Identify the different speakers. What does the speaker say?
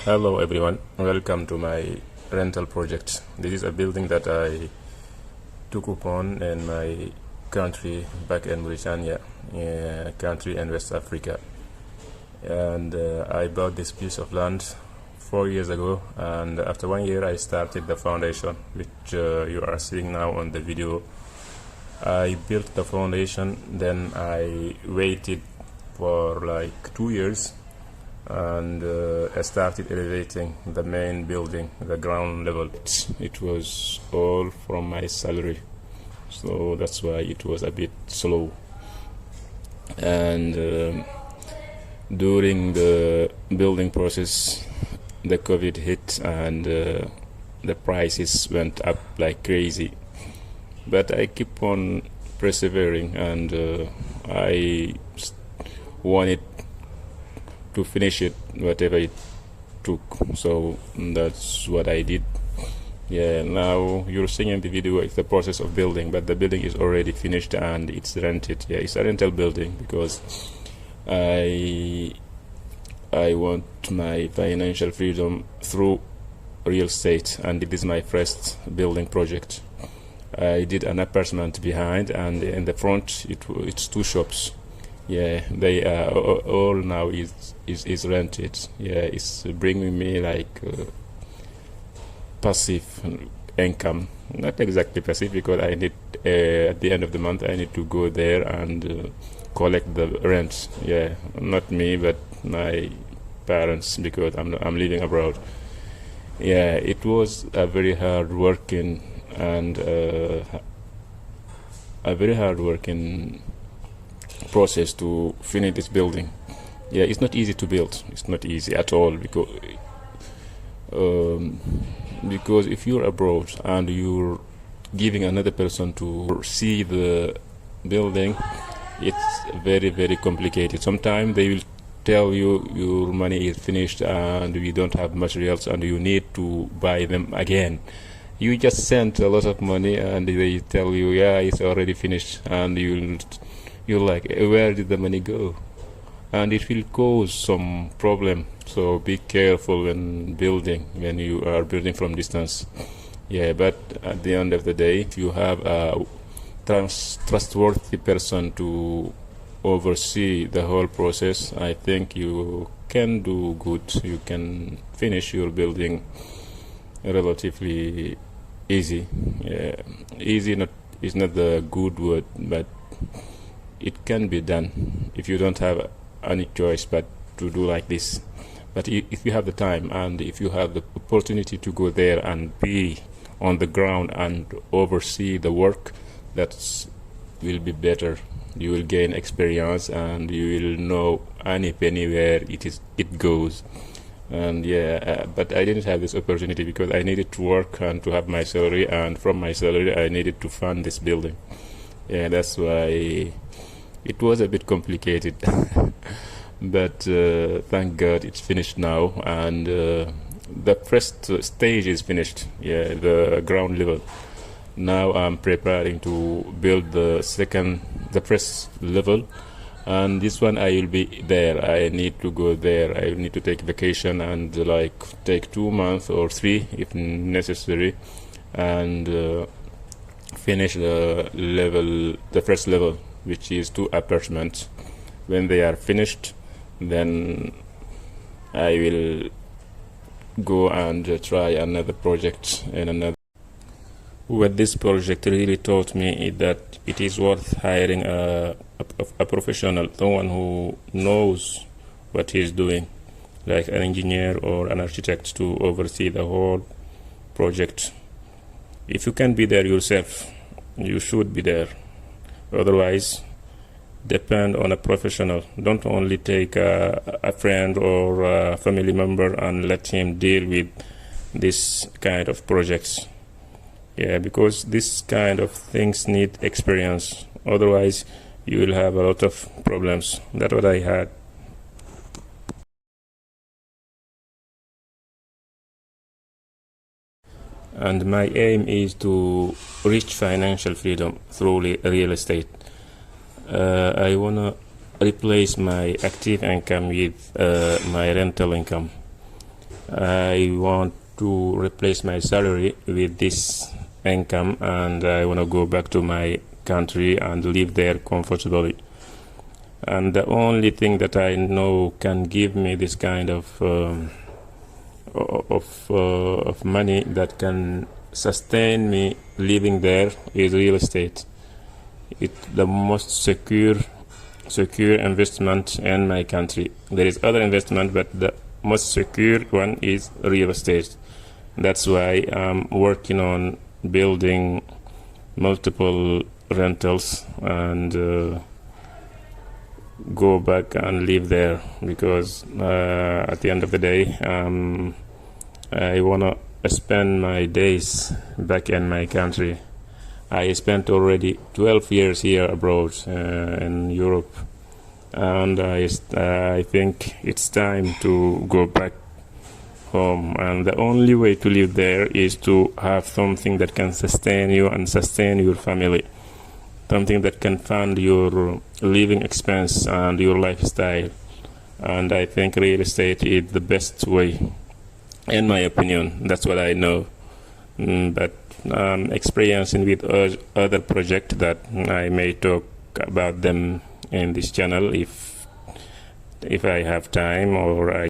Speaker 1: Hello everyone, welcome to my rental project. This is a building that I took upon in my country back in Mauritania, country in West Africa. And I bought this piece of land 4 years ago, and after 1 year I started the foundation, which you are seeing now on the video. I built the foundation, then I waited for like 2 years, and I started elevating the main building, the ground level. It was all from my salary, so that's why it was a bit slow. And during the building process, the COVID hit, and the prices went up like crazy. But I keep on persevering, and I wanted to finish it, whatever it took. So that's what I did. Yeah, now you're seeing in the video it's the process of building, but the building is already finished and it's rented. Yeah, it's a rental building because I want my financial freedom through real estate, and it is my first building project. I did an apartment behind, and in the front it's two shops. Yeah, they are all now is rented. Yeah, it's bringing me like passive income. Not exactly passive, because I need at the end of the month I need to go there and collect the rent. Yeah, not me, but my parents, because I'm living abroad. Yeah, it was a very hard working and a very hard working process to finish this building. Yeah, it's not easy to build. It's not easy at all, because if you're abroad and you're giving another person to see the building, it's very, very complicated. Sometimes they will tell you your money is finished and we don't have materials and you need to buy them again. You just sent a lot of money and they tell you, yeah, it's already finished, and you're like, where did the money go? And it will cause some problem. So be careful when building, when you are building from distance. Yeah, but at the end of the day, if you have a trustworthy person to oversee the whole process, I think you can do good. You can finish your building relatively easy. Yeah, easy is not the good word, but it can be done if you don't have any choice but to do like this. But if you have the time and if you have the opportunity to go there and be on the ground and oversee the work, that will be better. You will gain experience and you will know any penny where it goes. And yeah, but I didn't have this opportunity because I needed to work and to have my salary, and from my salary I needed to fund this building. Yeah, that's why it was a bit complicated. But thank God it's finished now, and the first stage is finished. Yeah, the ground level. Now I'm preparing to build the first level, and this one I will be there. I need to go there. I need to take vacation and like take 2 months or 3 if necessary, and finish the first level, which is 2 apartments. When they are finished, then I will go and try another project and another. What this project really taught me is that it is worth hiring a professional, someone who knows what he's doing, like an engineer or an architect, to oversee the whole project. If you can be there yourself, you should be there. Otherwise, depend on a professional. Don't only take a friend or a family member and let him deal with this kind of projects. Yeah, because this kind of things need experience. Otherwise, you will have a lot of problems. That's what I had. And my aim is to reach financial freedom through real estate. I want to replace my active income with my rental income. I want to replace my salary with this income, and I want to go back to my country and live there comfortably. And the only thing that I know can give me this kind of money that can sustain me living there is real estate. It's the most secure investment in my country. There is other investment, but the most secure one is real estate. That's why I'm working on building multiple rentals and go back and live there, because at the end of the day, I wanna spend my days back in my country. I spent already 12 years here abroad in Europe, and I think it's time to go back home. And the only way to live there is to have something that can sustain you and sustain your family, something that can fund your living expense and your lifestyle. And I think real estate is the best way, in my opinion. That's what I know. But experiencing with other projects that I may talk about them in this channel if I have time, or I